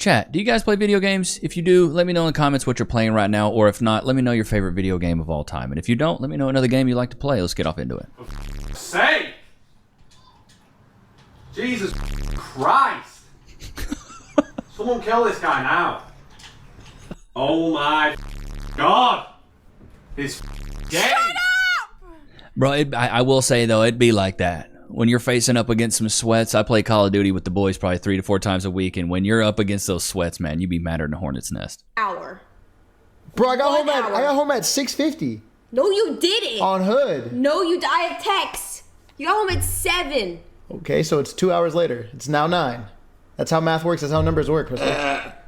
Chat, do you guys play video games? If you do, let me know in the comments what you're playing right now, or if not, let me know your favorite video game of all time. And if you don't, let me know another game you like to play. Let's get off into it. Say! Jesus Christ! Someone kill this guy now. Oh my God! He's gay! Shut up! Bro, I will say, though, it'd be like that. When you're facing up against some sweats, I play Call of Duty with the boys probably 3 to 4 times a week, and when you're up against those sweats, man, you'd be madder than a hornet's nest. Hour. Bro, I got 1 hour. I got home at 6:50 No, you didn't. on Hood. No, you. I have text. You got home at 7. Okay, so it's 2 hours later. It's now 9. That's how math works. That's how numbers work, Crystal.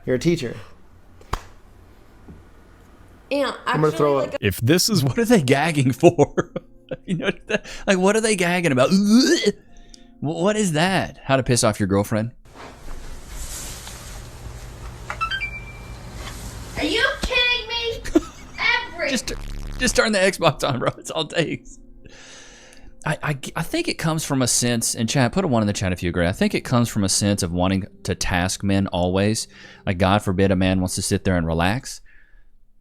You're a teacher. And I'm gonna throw like up. If this is What are they gagging for? You know, like, what are they gagging about? What is that? How to piss off your girlfriend? Are you kidding me? Just turn the Xbox on, bro. It's all it takes. I think it comes from a sense, and chat, put a 1 in the chat if you agree. I think it comes from a sense of wanting to task men always. Like, God forbid a man wants to sit there and relax.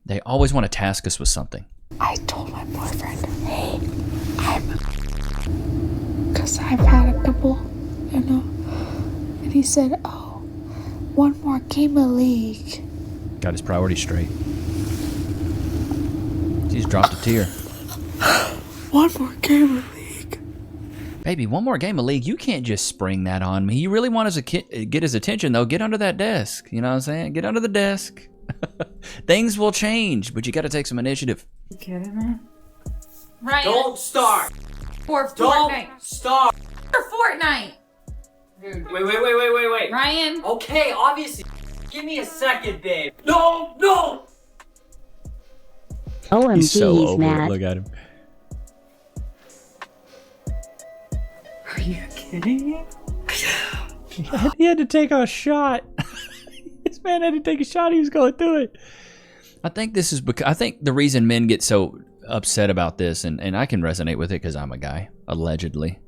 They always want to task us with something. I told my boyfriend, hey, because I've had a couple, you know, and he said, oh, 1 more game of League. Got his priorities straight. He's dropped a tear. 1 more game of League. Baby, 1 more game of League. You can't just spring that on me. You really want to get his attention, though. Get under that desk. You know what I'm saying? Get under the desk. Things will change, but you got to take some initiative. You kidding me? Ryan. Don't start! For Don't Fortnite. start! For Fortnite. Dude, wait. Ryan. Okay, obviously. Give me a second, babe. No! OMG, He's so he's over mad. it. Look at him. Are you kidding me? He had to take a shot. This man had to take a shot. He was going through it. I think this is because I think the reason men get so upset about this, and I can resonate with it because I'm a guy, allegedly.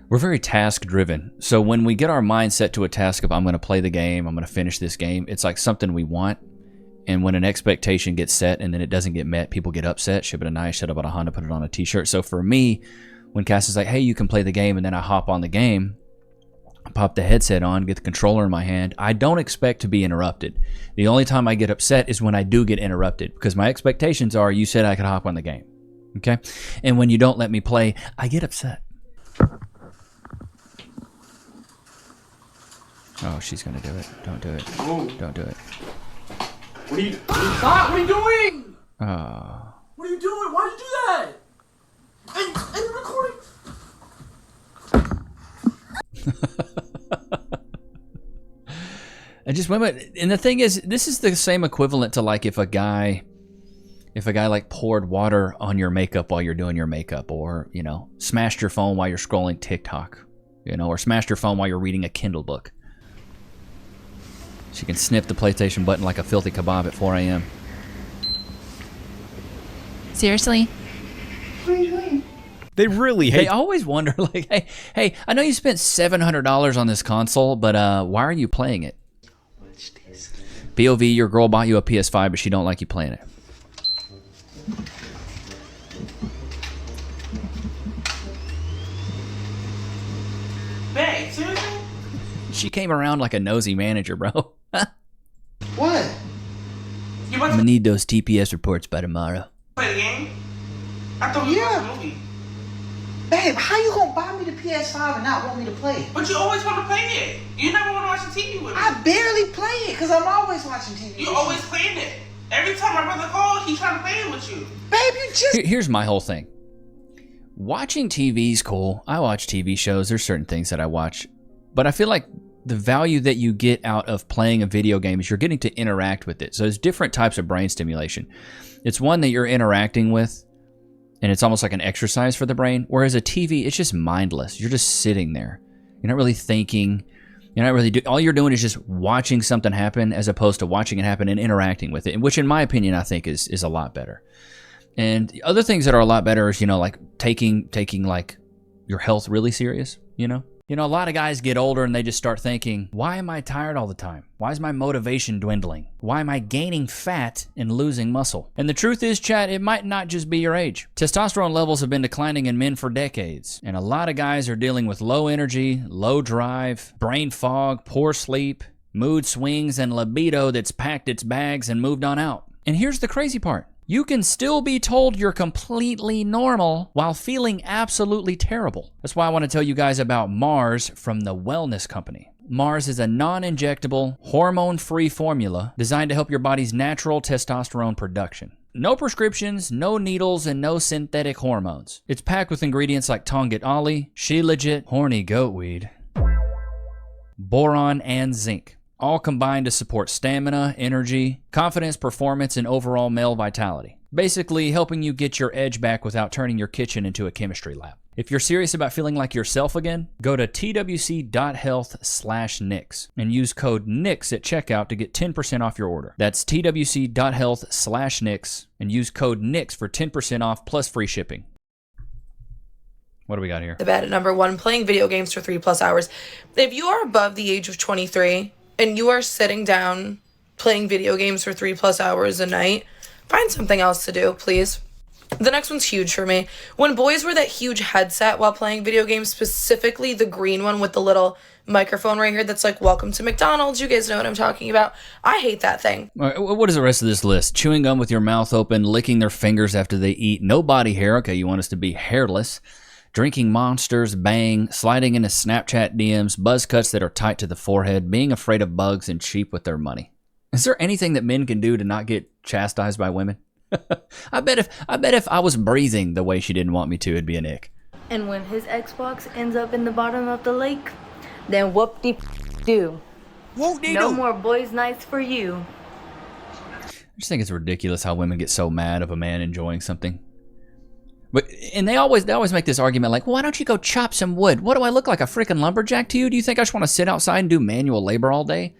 We're very task driven. So when we get our mind set to a task of I'm going to play the game, I'm going to finish this game, it's like something we want. And when an expectation gets set and then it doesn't get met, people get upset. Ship it a nice, shut up on a Honda, put it on a t-shirt. So for me, when Cass is like, hey, you can play the game, and then I hop on the game, I pop the headset on, get the controller in my hand, I don't expect to be interrupted. The only time I get upset is when I do get interrupted, because my expectations are, you said I could hop on the game. Okay? And when you don't let me play, I get upset. Oh, she's gonna do it. Don't do it. Don't do it. What are you Stop! What are you doing? Oh. What are you doing? Why did you do that? And you're recording. I just went, and the thing is, this is the same equivalent to like if a guy like poured water on your makeup while you're doing your makeup, or, you know, smashed your phone while you're scrolling TikTok, you know, or smashed your phone while you're reading a Kindle book. She can sniff the PlayStation button like a filthy kebab at 4 a.m. Seriously? What are you doing? they really They hate. always wonder, like, hey, I know you spent $700 on this console, but why are you playing it? POV, your girl bought you a PS5, but she don't like you playing it. Babe, seriously? She came around like a nosy manager, bro. What? You I'm want gonna to need those TPS reports by tomorrow. play the game? I thought we were watching a movie. Babe, how you gonna buy me the PS5 and not want me to play it? But you always want to play it. You never want to watch the TV with me. I barely play it because I'm always watching TV. You always playing it. Every time my brother calls, he's trying to play it with you. Babe, you just... Here's my whole thing. Watching TV's cool. I watch TV shows. There's certain things that I watch. But I feel like the value that you get out of playing a video game is you're getting to interact with it. So there's different types of brain stimulation. It's one that you're interacting with, and it's almost like an exercise for the brain. Whereas a TV, it's just mindless. You're just sitting there. You're not really thinking. You're not really all you're doing is just watching something happen, as opposed to watching it happen and interacting with it, which in my opinion I think is a lot better. And the other things that are a lot better is, you know, like taking like your health really serious, you know? You know, a lot of guys get older and they just start thinking, why am I tired all the time? Why is my motivation dwindling? Why am I gaining fat and losing muscle? And the truth is, chat, it might not just be your age. Testosterone levels have been declining in men for decades, and a lot of guys are dealing with low energy, low drive, brain fog, poor sleep, mood swings, and libido that's packed its bags and moved on out. And here's the crazy part. You can still be told you're completely normal while feeling absolutely terrible. That's why I want to tell you guys about Mars from the Wellness Company. Mars is a non-injectable, hormone-free formula designed to help your body's natural testosterone production. No prescriptions, no needles, and no synthetic hormones. It's packed with ingredients like Tongat Ali, Shilajit, horny goatweed, boron, and zinc, all combined to support stamina, energy, confidence, performance, and overall male vitality. Basically, helping you get your edge back without turning your kitchen into a chemistry lab. If you're serious about feeling like yourself again, go to twc.health/Nichs and use code NICS at checkout to get 10% off your order. That's twc.health/Nichs and use code NICS for 10% off plus free shipping. What do we got here? The bed at number 1, playing video games for 3+ hours. If you are above the age of 23 and you are sitting down playing video games for 3+ hours a night, find something else to do, please. The next one's huge for me. When boys wear that huge headset while playing video games, specifically the green one with the little microphone right here that's like, welcome to McDonald's, you guys know what I'm talking about. I hate that thing. All right, what is the rest of this list? Chewing gum with your mouth open, licking their fingers after they eat, no body hair, okay, you want us to be hairless, drinking Monsters, Bang, sliding into Snapchat DMs, buzz cuts that are tight to the forehead, being afraid of bugs, and cheap with their money. Is there anything that men can do to not get chastised by women? I bet if I was breathing the way she didn't want me to, it'd be an ick. And when his Xbox ends up in the bottom of the lake, then whoop-de-do. No more boys' nights for you. I just think it's ridiculous how women get so mad of a man enjoying something. And they always make this argument like, why don't you go chop some wood? What do I look like, a freaking lumberjack to you? Do you think I just want to sit outside and do manual labor all day?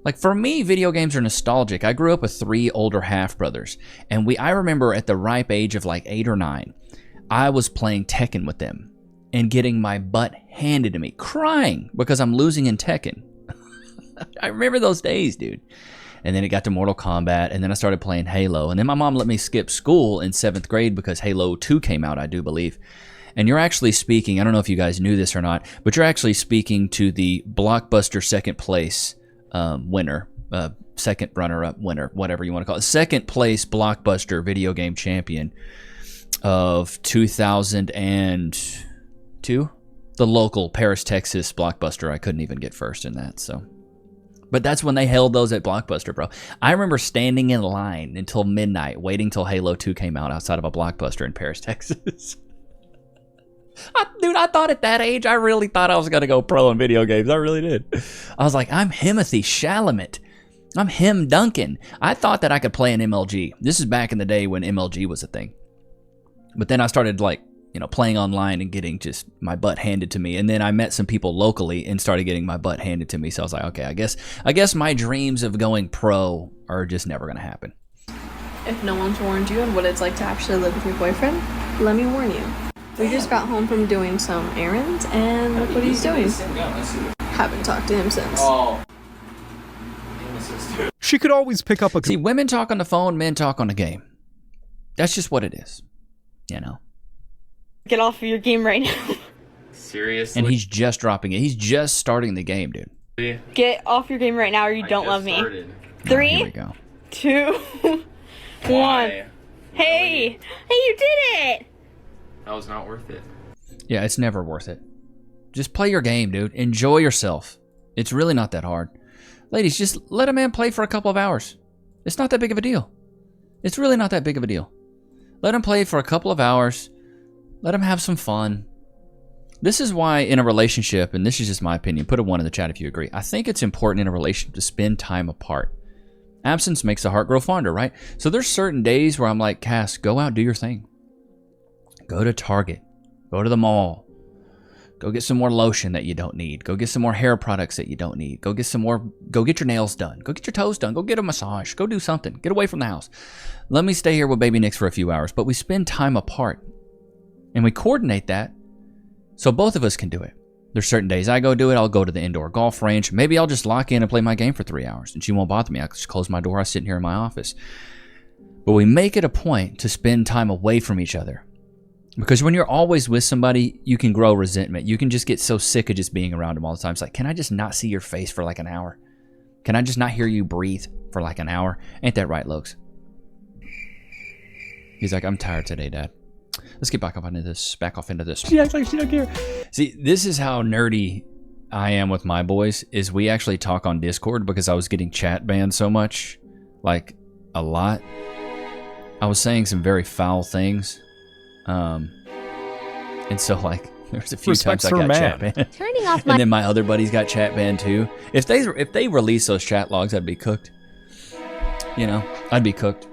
Like, for me, video games are nostalgic. I grew up with 3 older half-brothers, and I remember at the ripe age of like 8 or 9, I was playing Tekken with them and getting my butt handed to me, crying because I'm losing in Tekken. I remember those days, dude. And then it got to Mortal Kombat, and then I started playing Halo, and then my mom let me skip school in 7th grade because Halo 2 came out, I do believe. And you're actually speaking, I don't know if you guys knew this or not, but you're actually speaking to the Blockbuster second place winner, second runner-up winner, whatever you want to call it, second place Blockbuster video game champion of 2002. The local Paris, Texas Blockbuster. I couldn't even get first in that, so. But that's when they held those at Blockbuster, bro. I remember standing in line until midnight, waiting till Halo 2 came out outside of a Blockbuster in Paris, Texas. Dude, I thought at that age, I really thought I was going to go pro in video games. I really did. I was like, I'm Timothy Chalamet. I'm him Duncan. I thought that I could play an MLG. This is back in the day when MLG was a thing. But then I started playing online and getting just my butt handed to me. And then I met some people locally and started getting my butt handed to me. So I was like, okay, I guess my dreams of going pro are just never going to happen. If no one's warned you on what it's like to actually live with your boyfriend, let me warn you. We just got home from doing some errands, and look what he's doing. Haven't talked to him since. She could always pick up a... See, women talk on the phone, men talk on the game. That's just what it is, you know. Get off of your game right now. Seriously? And he's just dropping it. He's just starting the game, dude. Get off your game right now or you don't love me. 3, here we go. 2, 1. Hey, you did it! That was not worth it. Yeah, it's never worth it. Just play your game, dude. Enjoy yourself. It's really not that hard. Ladies, just let a man play for a couple of hours. It's not that big of a deal. It's really not that big of a deal. Let him play for a couple of hours. Let him have some fun. This is why in a relationship, and this is just my opinion, put a 1 in the chat if you agree. I think it's important in a relationship to spend time apart. Absence makes the heart grow fonder, right? So there's certain days where I'm like, Cass, go out, do your thing. Go to Target. Go to the mall. Go get some more lotion that you don't need. Go get some more hair products that you don't need. Go get your nails done. Go get your toes done. Go get a massage. Go do something. Get away from the house. Let me stay here with baby Nichs for a few hours. But we spend time apart. And we coordinate that so both of us can do it. There's certain days I go do it. I'll go to the indoor golf range. Maybe I'll just lock in and play my game for 3 hours, and she won't bother me. I just close my door. I sit here in my office. But we make it a point to spend time away from each other. Because when you're always with somebody, you can grow resentment. You can just get so sick of just being around them all the time. It's like, can I just not see your face for like an hour? Can I just not hear you breathe for like an hour? Ain't that right, Lokes? He's like, I'm tired today, Dad. Let's get back off into this. She acts like she don't care. See, this is how nerdy I am with my boys, is we actually talk on Discord because I was getting chat banned so much, like a lot. I was saying some very foul things. And so like there's a few times I got chat banned. Turning off And then my other buddies got chat banned too. If they release those chat logs, I'd be cooked. You know, I'd be cooked.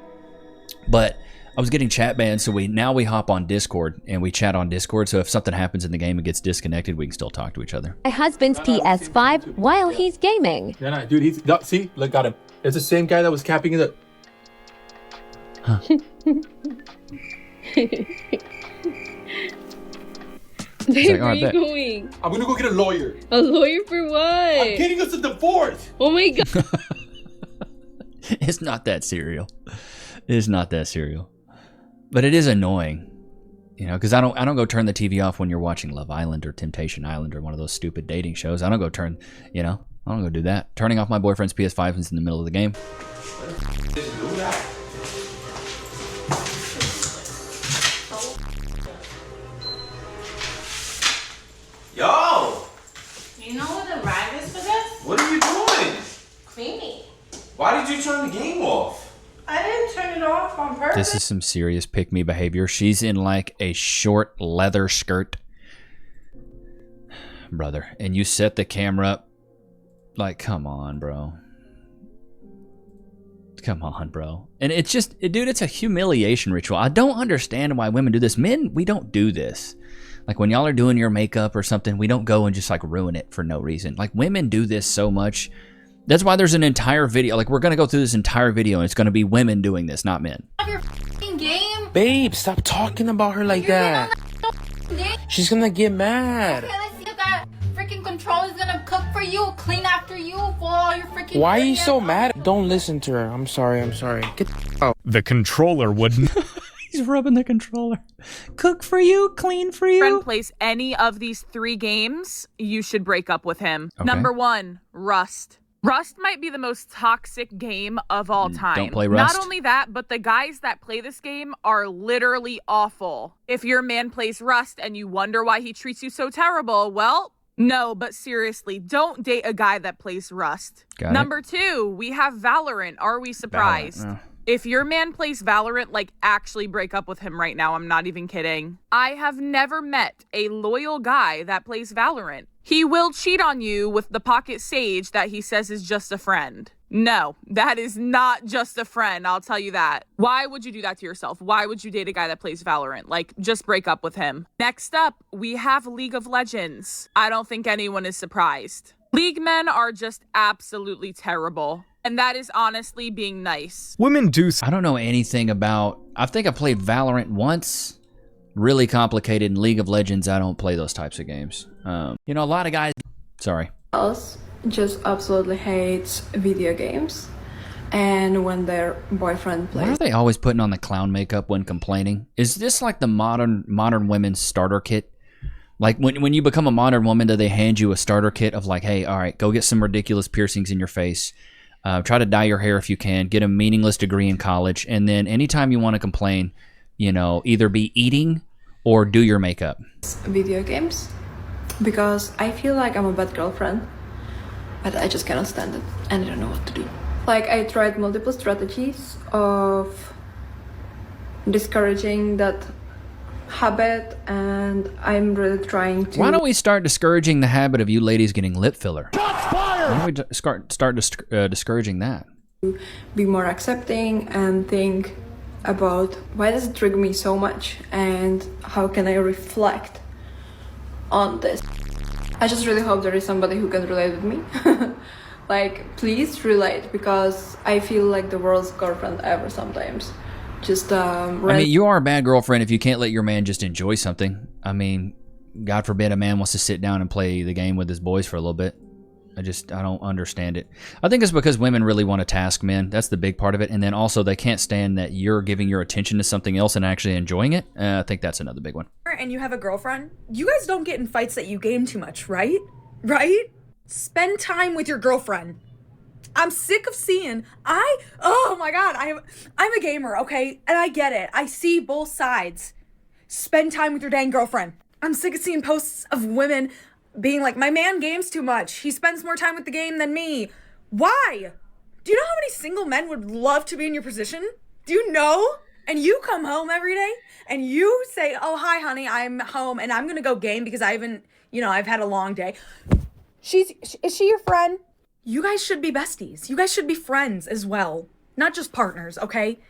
But I was getting chat banned, so now we hop on Discord and we chat on Discord. So if something happens in the game and gets disconnected, we can still talk to each other. My husband's PS5 while he's gaming. Yeah, no, dude, see, look at him. It's the same guy that was capping it. Huh. Babe, like, where are you bet. going? I'm gonna go get a lawyer. A lawyer for what? I'm getting us a divorce. Oh my god. It's not that serial. It's not that serial. But it is annoying. You know, because I don't go turn the TV off when you're watching Love Island or Temptation Island or one of those stupid dating shows. I don't go do that. Turning off my boyfriend's PS5 when he's in the middle of the game. Yo! You know what the rhyme is for this? What are you doing? Cleaning. Why did you turn the game off? I didn't turn it off on purpose. This is some serious pick-me behavior. She's in like a short leather skirt. Brother. And you set the camera up. Like, come on, bro. Come on, bro. And it's just, dude, it's a humiliation ritual. I don't understand why women do this. Men, we don't do this. Like when y'all are doing your makeup or something, we don't go and just like ruin it for no reason. Like women do this so much. That's why there's an entire video. Like we're going to go through this entire video and it's going to be women doing this, not men. Your f***ing game. Babe, stop talking about her like that. She's gonna get mad. Okay, let's see if that freaking controller's gonna cook for you, clean after you for all your freaking. Why are you so mad? Don't listen to her. I'm sorry. Get out. The controller wouldn't. He's rubbing the controller. Cook for you, clean for you. Friend plays any of these 3 games, you should break up with him. Okay. Number 1, Rust. Rust might be the most toxic game of all time. Don't play Rust. Not only that, but the guys that play this game are literally awful. If your man plays Rust and you wonder why he treats you so terrible, well, no, but seriously, don't date a guy that plays Rust. Number 2, we have Valorant. Are we surprised? Valorant, If your man plays Valorant, like, actually break up with him right now. I'm not even kidding. I have never met a loyal guy that plays Valorant. He will cheat on you with the pocket sage that he says is just a friend. No, that is not just a friend, I'll tell you that. Why would you do that to yourself? Why would you date a guy that plays Valorant? Like, just break up with him. Next up, we have League of Legends. I don't think anyone is surprised. League men are just absolutely terrible. And that is honestly being nice. Women do. I don't know anything about. I think I played Valorant once. Really complicated. In League of Legends, I don't play those types of games. You know, a lot of guys. Sorry. Else just absolutely hates video games, and when their boyfriend plays. Why are they always putting on the clown makeup when complaining? Is this like the modern women's starter kit? Like when you become a modern woman, do they hand you a starter kit of like, hey, all right, go get some ridiculous piercings in your face. Try to dye your hair if you can. Get a meaningless degree in college. And then anytime you want to complain, you know, either be eating or do your makeup. Video games. Because I feel like I'm a bad girlfriend. But I just cannot stand it. And I don't know what to do. Like, I tried multiple strategies of discouraging that habit. And I'm really trying to... Why don't we start discouraging the habit of you ladies getting lip filler? Why don't we start discouraging that? Be more accepting and think about why does it trigger me so much and how can I reflect on this. I just really hope there is somebody who can relate with me. Like, please relate, because I feel like the worst girlfriend ever sometimes. Just I mean, you are a bad girlfriend if you can't let your man just enjoy something. I mean, God forbid a man wants to sit down and play the game with his boys for a little bit. I don't understand it. I think it's because women really want to task men. That's the big part of it. And then also they can't stand that you're giving your attention to something else and actually enjoying it. I think that's another big one. And you have a girlfriend, you guys don't get in fights that you game too much, right? Right? Spend time with your girlfriend. I'm sick of seeing, oh my God, I'm a gamer, okay? And I get it. I see both sides. Spend time with your dang girlfriend. I'm sick of seeing posts of women being like, my man games too much. He spends more time with the game than me. Why? Do you know how many single men would love to be in your position? Do you know? And you come home every day and you say, oh, hi, honey, I'm home and I'm going to go game because I've had a long day. Is she your friend? You guys should be besties. You guys should be friends as well. Not just partners, okay?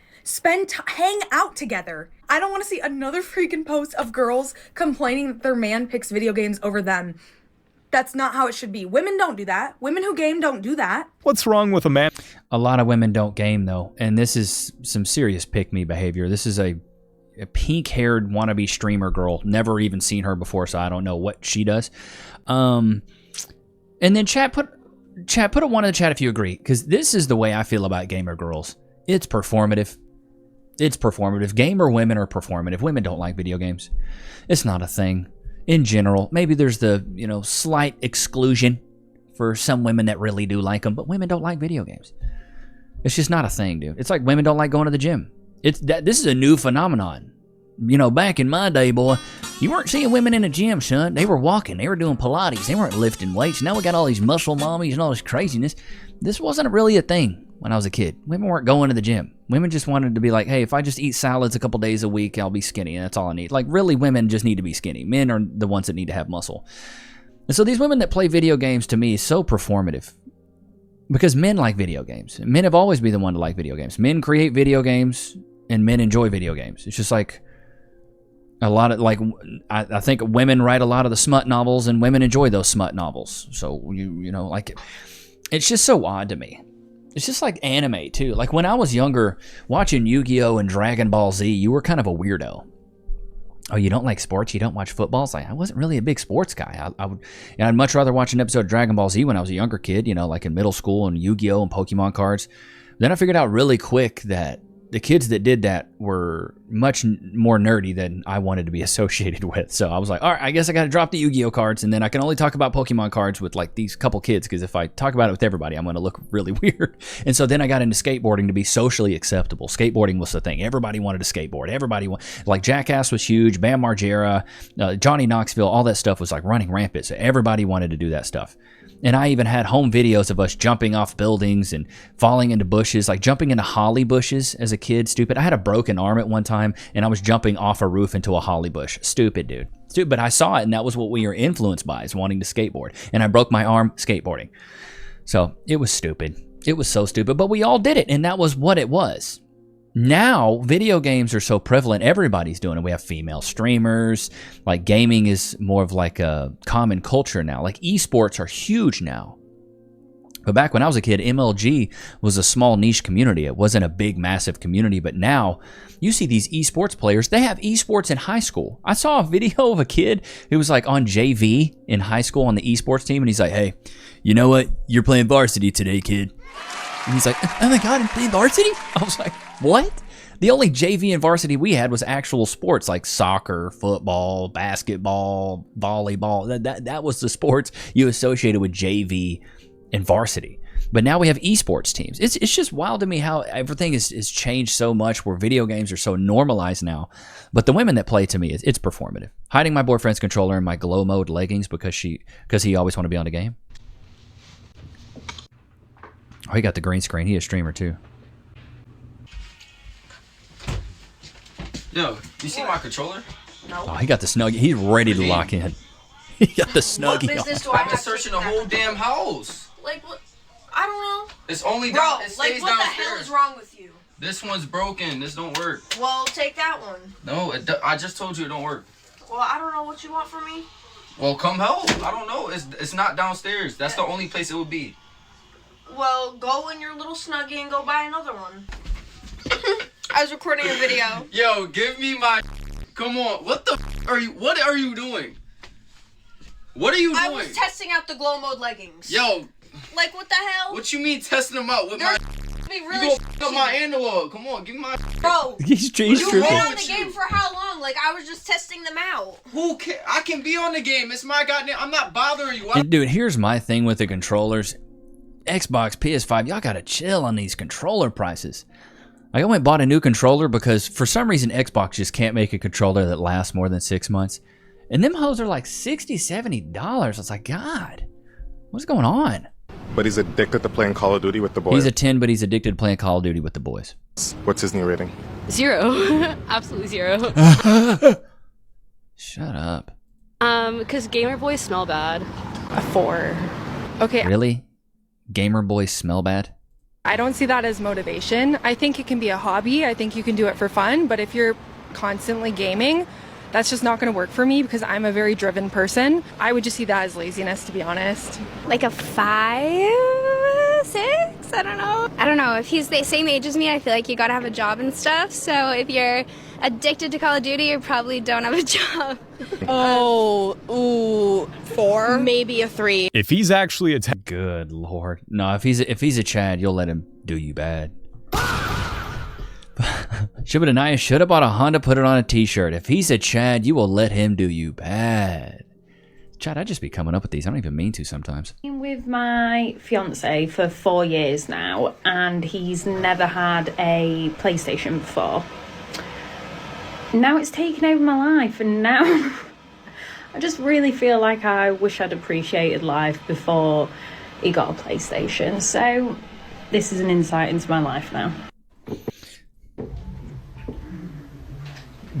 Hang out together. I don't want to see another freaking post of girls complaining that their man picks video games over them. That's not how it should be. Women don't do that. Women who game don't do that. What's wrong with a man? A lot of women don't game, though. And this is some serious pick-me behavior. This is a pink-haired wannabe streamer girl. Never even seen her before, so I don't know what she does. And then chat, put a 1 in the chat if you agree, because this is the way I feel about gamer girls. It's performative. It's performative. Gamer women are performative. Women don't like video games. It's not a thing. In general, maybe there's the, slight exclusion for some women that really do like them, but women don't like video games. It's just not a thing, dude. It's like women don't like going to the gym. This is a new phenomenon. Back in my day, boy, you weren't seeing women in the gym, son. They were walking. They were doing Pilates. They weren't lifting weights. Now we got all these muscle mommies and all this craziness. This wasn't really a thing when I was a kid. Women weren't going to the gym. Women just wanted to be like, hey, if I just eat salads a couple days a week, I'll be skinny, and that's all I need. Like, really, women just need to be skinny. Men are the ones that need to have muscle. And so these women that play video games, to me, is so performative. Because men like video games. Men have always been the one to like video games. Men create video games, and men enjoy video games. It's just like a lot of, I think women write a lot of the smut novels, and women enjoy those smut novels. So, it's just so odd to me. It's just like anime, too. Like, when I was younger, watching Yu-Gi-Oh! And Dragon Ball Z, you were kind of a weirdo. Oh, you don't like sports? You don't watch football? It's like, I wasn't really a big sports guy. I'd much rather watch an episode of Dragon Ball Z when I was a younger kid, like in middle school, and Yu-Gi-Oh! And Pokemon cards. Then I figured out really quick that the kids that did that were much more nerdy than I wanted to be associated with. So I was like, all right, I guess I got to drop the Yu-Gi-Oh cards, and then I can only talk about Pokemon cards with like these couple kids, because if I talk about it with everybody, I'm going to look really weird. And so then I got into skateboarding to be socially acceptable. Skateboarding was the thing. Everybody wanted to skateboard. Like Jackass was huge, Bam Margera, Johnny Knoxville, all that stuff was like running rampant. So everybody wanted to do that stuff. And I even had home videos of us jumping off buildings and falling into bushes, like jumping into holly bushes as a kid. Stupid. I had a broken arm at one time, and I was jumping off a roof into a holly bush. Stupid, dude. Stupid. But I saw it, and that was what we were influenced by, is wanting to skateboard. And I broke my arm skateboarding. So it was stupid. It was so stupid. But we all did it, and that was what it was. Now, video games are so prevalent, everybody's doing it. We have female streamers. Like, gaming is more of like a common culture now. Like, esports are huge now. But back when I was a kid, MLG was a small niche community. It wasn't a big, massive community. But now, you see these esports players. They have esports in high school. I saw a video of a kid who was like on JV in high school on the esports team. And he's like, hey, you know what? You're playing varsity today, kid. And he's like, oh my God, I'm playing varsity? I was like, what? The only JV and varsity we had was actual sports like soccer, football, basketball, volleyball. That was the sports you associated with JV and varsity. But now we have esports teams. It's just wild to me how everything is changed so much, where video games are so normalized now. But the women that play, to me, it's performative. Hiding my boyfriend's controller in my glow mode leggings because he always wanted to be on the game. Oh, he got the green screen. He a streamer too. Yo, you see my controller? No. Oh, he got the Snuggie. He's ready to lock in. He got the Snuggie. What business do I have? I've been searching the whole damn house. Like, what? I don't know. It's only Bro, down. It stays like, what downstairs. the hell is wrong with you? This one's broken. This don't work. Well, take that one. No, I just told you it don't work. Well, I don't know what you want from me. Well, come help. I don't know. It's not downstairs. That's the only place it would be. Well, go in your little Snuggie and go buy another one. I was recording a video. Yo, give me my... Come on. What are you doing? What are you doing? I was testing out the glow mode leggings. Yo. Like, what the hell? What you mean testing them out? With They're my... really you gonna up my analog. Come on, give me my... Bro. He's you tripping. been on the game for how long? Like, I was just testing them out. Who can... I can be on the game. It's my goddamn... I'm not bothering you. And dude, here's my thing with the controllers. Xbox, PS5, y'all gotta chill on these controller prices. I went and bought a new controller because for some reason Xbox just can't make a controller that lasts more than 6 months. And them hoes are like $60, $70. I was like, God, what's going on? But he's addicted to playing Call of Duty with the boys. He's a 10, but he's addicted to playing Call of Duty with the boys. What's his new rating? 0. Absolutely 0. Shut up. Because gamer boys smell bad. A 4. Okay. Really? Gamer boys smell bad? I don't see that as motivation. I think it can be a hobby. I think you can do it for fun. But if you're constantly gaming, that's just not going to work for me because I'm a very driven person. I would just see that as laziness, to be honest. Like a 5, 6? I don't know. If he's the same age as me, I feel like you gotta have a job and stuff. So if you're addicted to Call of Duty, you probably don't have a job. 4? Maybe a 3. If he's actually a good lord. No, if he's a Chad, you'll let him do you bad. Shibanaya should have bought a Honda, put it on a t-shirt. If he's a Chad, you will let him do you bad. Chad, I just be coming up with these. I don't even mean to sometimes. Been with my fiance for 4 years now, and he's never had a PlayStation before. Now it's taken over my life, and now I just really feel like I wish I'd appreciated life before he got a PlayStation. So this is an insight into my life now.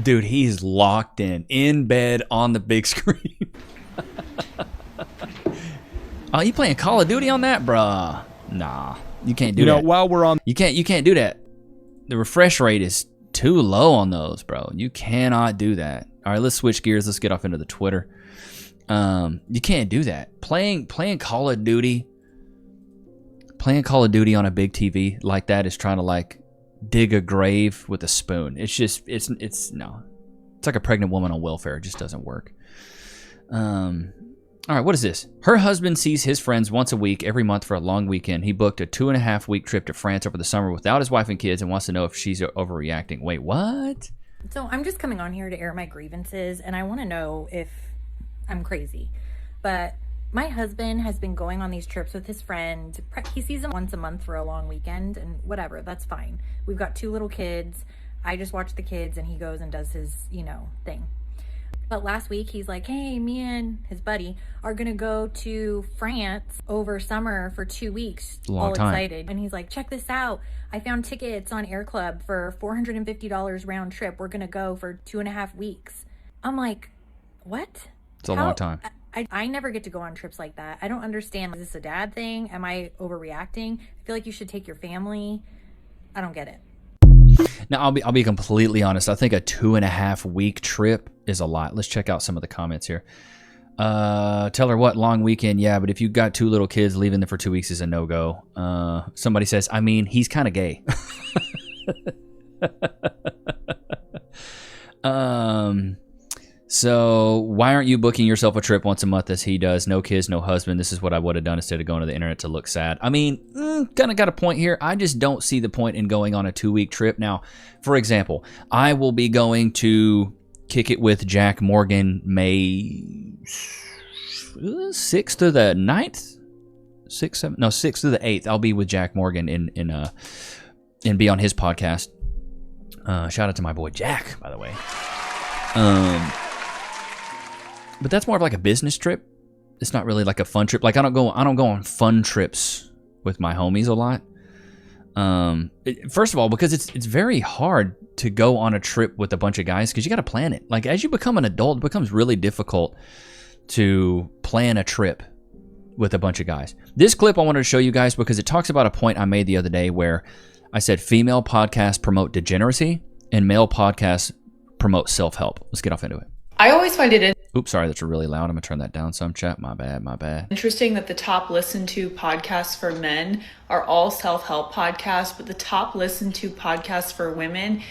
Dude, he's locked in bed on the big screen. Oh, you playing Call of Duty on that, bruh? Nah, you can't do that. You know, while we're on, you can't do that. The refresh rate is too low on those, bro. You cannot do that. All right, let's switch gears. Let's get off into the Twitter. You can't do that. Playing Call of Duty. Playing Call of Duty on a big TV like that is trying to like dig a grave with a spoon. It's just it's no. It's like a pregnant woman on welfare. It just doesn't work. All right, what is this? Her husband sees his friends once a week, every month for a long weekend. He booked a 2.5-week trip to France over the summer without his wife and kids and wants to know if she's overreacting. Wait, what? So I'm just coming on here to air my grievances, and I want to know if I'm crazy. But my husband has been going on these trips with his friend. He sees them once a month for a long weekend, and whatever, that's fine. We've got 2 little kids. I just watch the kids, and he goes and does his, thing. But last week, he's like, hey, me and his buddy are going to go to France over summer for 2 weeks. Long all time. Excited. And he's like, check this out. I found tickets on Air Club for $450 round trip. We're going to go for 2.5 weeks. I'm like, what? It's a long time. I never get to go on trips like that. I don't understand. Is this a dad thing? Am I overreacting? I feel like you should take your family. I don't get it. Now, I'll be completely honest. I think a 2.5-week trip is a lot. Let's check out some of the comments here. Tell her what, long weekend, yeah, but if you got 2 little kids, leaving them for 2 weeks is a no-go. Somebody says, I mean, he's kind of gay. So why aren't you booking yourself a trip once a month as he does? No kids, no husband. This is what I would have done instead of going to the internet to look sad. I mean, kind of got a point here. I just don't see the point in going on a 2-week trip. Now, for example, I will be going to kick it with Jack Morgan May 6th through the 9th? 6th through the 8th. I'll be with Jack Morgan and be on his podcast. Shout out to my boy Jack, by the way. But that's more of like a business trip. It's not really like a fun trip. Like I don't go on fun trips with my homies a lot. First of all, because it's very hard to go on a trip with a bunch of guys because you got to plan it. Like as you become an adult, it becomes really difficult to plan a trip with a bunch of guys. This clip I wanted to show you guys because it talks about a point I made the other day where I said female podcasts promote degeneracy and male podcasts promote self-help. Let's get off into it. I always find it Oops, sorry, that's really loud. I'm gonna turn that down some, chat. My bad. interesting that the top listened to podcasts for men are all self-help podcasts, but the top listened to podcasts for women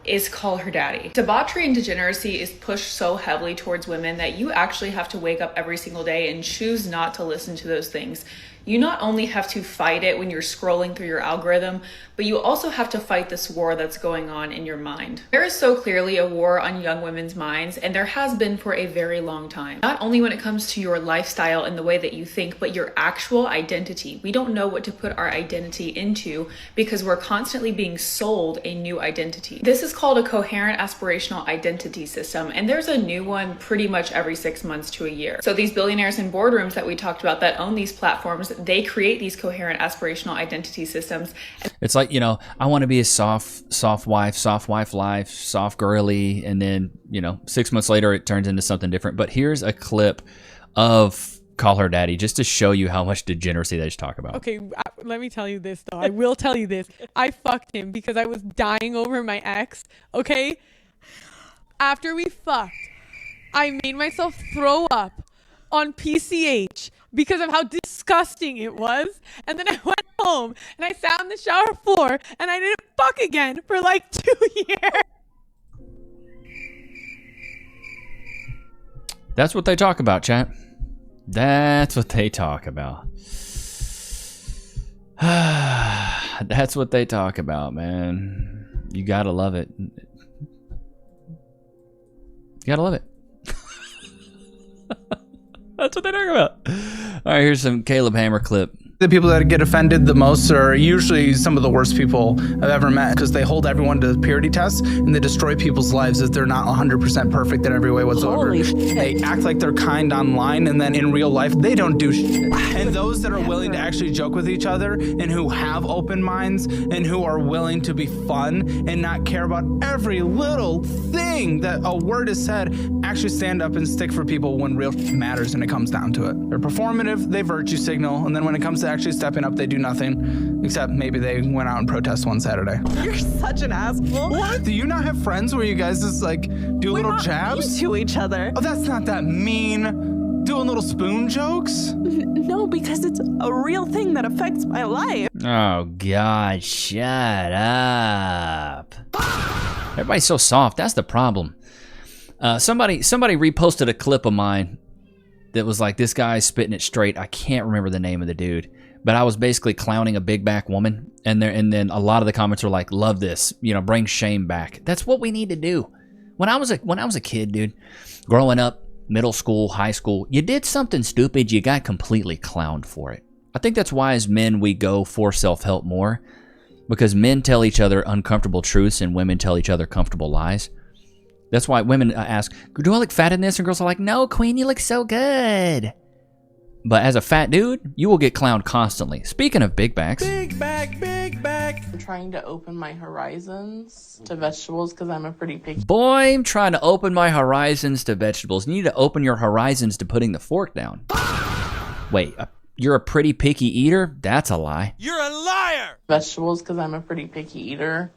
is call her daddy. Debauchery and degeneracy is pushed so heavily towards women that you actually have to wake up every single day and choose not to listen to those things. You not only have to fight it when you're scrolling through your algorithm, but you also have to fight this war that's going on in your mind. There is so clearly a war on young women's minds, and there has been for a very long time. Not only when it comes to your lifestyle and the way that you think, but your actual identity. We don't know what to put our identity into because we're constantly being sold a new identity. This is called a coherent aspirational identity system, and there's a new one pretty much every 6 months to a year. So these billionaires in boardrooms that we talked about that own these platforms, they create these coherent aspirational identity systems. It's like, you know, I want to be a soft wife life, soft girly, and then, you know, 6 months later it turns into something different. But here's a clip of Call Her Daddy just to show you how much degeneracy they just talk about. Okay, let me tell you this though. I will tell you this. I fucked him because I was dying over my ex. Okay, after we fucked, I made myself throw up on PCH because of how disgusting it was. And then I went home and I sat on the shower floor and I didn't fuck again for like 2 years. That's what they talk about, chat. That's what they talk about. That's what they talk about, man. You gotta love it. You gotta love it. That's what they talk about. All right, here's some Caleb Hammer clip. The people that get offended the most are usually some of the worst people I've ever met because they hold everyone to purity tests and they destroy people's lives if they're not 100% perfect in every way whatsoever. They act like they're kind online and then in real life they don't do shit. And those that are willing to actually joke with each other and who have open minds and who are willing to be fun and not care about every little thing that a word is said actually stand up and stick for people when real matters and it comes down to it. They're performative, they virtue signal, and then when it comes to actually stepping up, they do nothing, except maybe they went out and protest one Saturday. You're such an asshole. What? Do you not have friends where you guys just like do little jabs? To each other. Oh, that's not that mean. Doing little spoon jokes? No, because it's a real thing that affects my life. Oh, God, shut up. Everybody's so soft. That's the problem. Somebody reposted a clip of mine that was like, this guy's spitting it straight. I can't remember the name of the dude, but I was basically clowning a big back woman, and then a lot of the comments were like, love this, you know, bring shame back. That's what we need to do. When I was a kid, dude, growing up, middle school, high school, you did something stupid, you got completely clowned for it. I think that's why as men we go for self-help more, because men tell each other uncomfortable truths and women tell each other comfortable lies. That's why women ask, do I look fat in this? And girls are like, no, queen, you look so good. But as a fat dude, you will get clowned constantly. Speaking of big backs. Big back, big back. I'm trying to open my horizons to vegetables because I'm a pretty picky. Boy, I'm trying to open my horizons to vegetables. You need to open your horizons to putting the fork down. Wait, you're a pretty picky eater? That's a lie. You're a liar! Vegetables because I'm a pretty picky eater.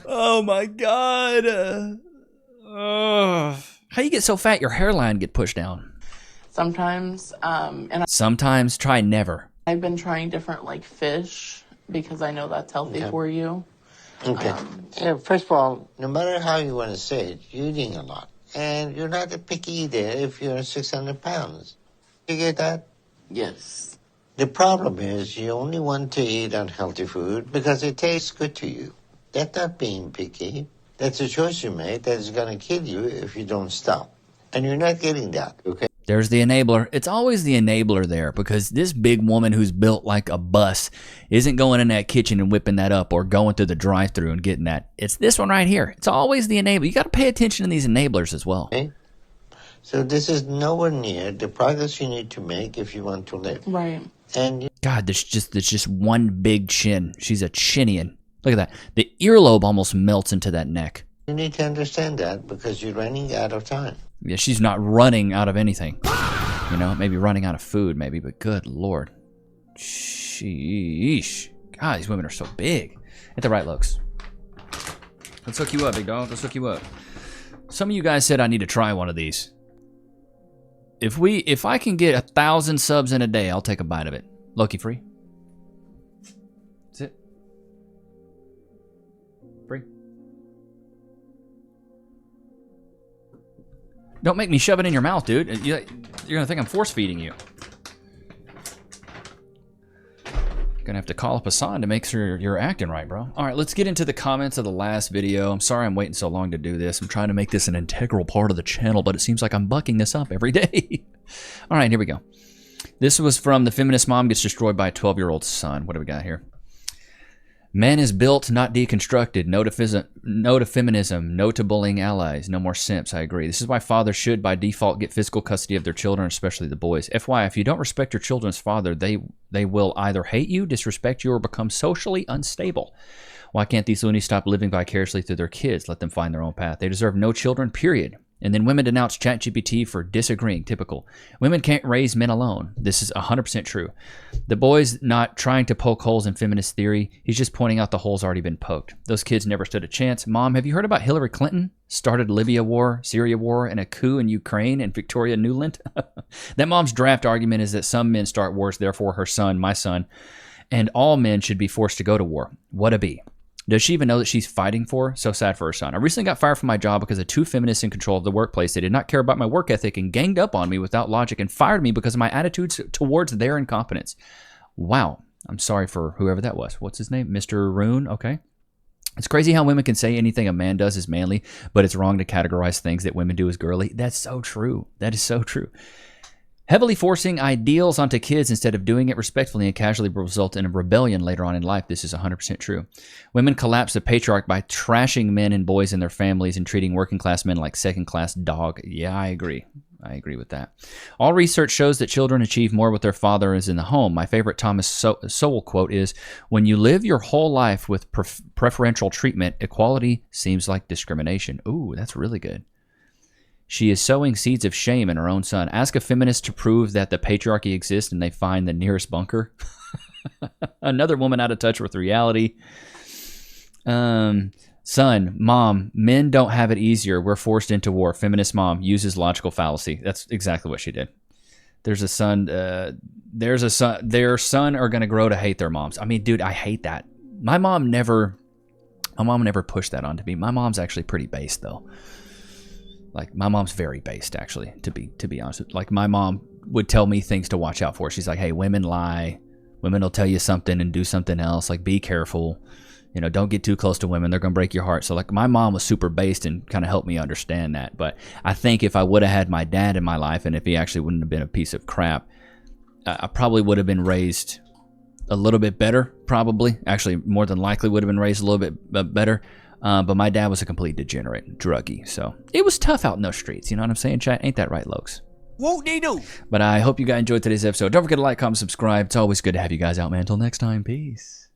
Oh my God. How you get so fat your hairline get pushed down? Sometimes, Sometimes, try never. I've been trying different like fish because I know that's healthy for you. Okay. First of all, no matter how you want to say it, you're eating a lot. And you're not a picky eater if you're 600 pounds. You get that? Yes. The problem is you only want to eat unhealthy food because it tastes good to you. That's not being picky. That's a choice you made that is going to kill you if you don't stop. And you're not getting that, okay? There's the enabler. It's always the enabler there because this big woman who's built like a bus isn't going in that kitchen and whipping that up or going through the drive-thru and getting that. It's this one right here. It's always the enabler. You got to pay attention to these enablers as well. Okay? So this is nowhere near the progress you need to make if you want to live. Right. And God, there's just one big chin. She's a chinian. Look at that. The earlobe almost melts into that neck. you need to understand that because you're running out of time. Yeah, she's not running out of anything. You know, maybe running out of food, maybe, but good Lord. Sheesh. God, these women are so big. At the right looks. Let's hook you up, big dog. Let's hook you up. Some of you guys said I need to try one of these. If I can get 1,000 subs in a day, I'll take a bite of it. Loki free. Don't make me shove it in your mouth, dude. You're gonna think I'm force feeding you. Gonna have to call up Hassan to make sure you're acting right, bro. All right, let's get into the comments of the last video. I'm sorry I'm waiting so long to do this. I'm trying to make this an integral part of the channel, but it seems like I'm bucking this up every day. All right, here we go. This was from the feminist mom gets destroyed by a 12-year-old son. What do we got here? Man is built, not deconstructed. No to feminism. No to bullying allies. No more simps. I agree. This is why fathers should, by default, get physical custody of their children, especially the boys. FYI, if you don't respect your children's father, they will either hate you, disrespect you, or become socially unstable. Why can't these loonies stop living vicariously through their kids? Let them find their own path. They deserve no children, period. And then women denounce ChatGPT for disagreeing. Typical. Women can't raise men alone. This is 100% true. The boy's not trying to poke holes in feminist theory. He's just pointing out the holes already been poked. Those kids never stood a chance. Mom, have you heard about Hillary Clinton? Started Libya war, Syria war, and a coup in Ukraine and Victoria Nuland? That mom's draft argument is that some men start wars, therefore her son, my son, and all men should be forced to go to war. What a bee. Does she even know that she's fighting for? So sad for her son. I recently got fired from my job because of two feminists in control of the workplace. They did not care about my work ethic and ganged up on me without logic and fired me because of my attitudes towards their incompetence. Wow. I'm sorry for whoever that was. What's his name? Mr. Rune? Okay. It's crazy how women can say anything a man does is manly, but it's wrong to categorize things that women do as girly. That's so true. That is so true. Heavily forcing ideals onto kids instead of doing it respectfully and casually will result in a rebellion later on in life. This is 100% true. Women collapse the patriarch by trashing men and boys in their families and treating working class men like second-class dog. Yeah, I agree. I agree with that. All research shows that children achieve more with their fathers in the home. My favorite Thomas Sowell quote is, when you live your whole life with preferential treatment, equality seems like discrimination. Ooh, that's really good. She is sowing seeds of shame in her own son. Ask a feminist to prove that the patriarchy exists and they find the nearest bunker. Another woman out of touch with reality. Son, mom, men don't have it easier. We're forced into war. Feminist mom uses logical fallacy. That's exactly what she did. There's a son. Their son are going to grow to hate their moms. I mean, dude, I hate that. My mom never pushed that onto me. My mom's actually pretty based, though. Like, my mom's very based, actually, to be honest. Like, my mom would tell me things to watch out for. She's like, hey, women lie. Women will tell you something and do something else. Like, be careful. You know, don't get too close to women. They're going to break your heart. So, like, my mom was super based and kind of helped me understand that. But I think if I would have had my dad in my life and if he actually wouldn't have been a piece of crap, I probably would have been raised a little bit better, probably. Actually, more than likely would have been raised a little bit better. But my dad was a complete degenerate, druggie. So it was tough out in those streets. You know what I'm saying, chat? Ain't that right, Lokes? Won't they do? But I hope you guys enjoyed today's episode. Don't forget to like, comment, subscribe. It's always good to have you guys out, man. Until next time, peace.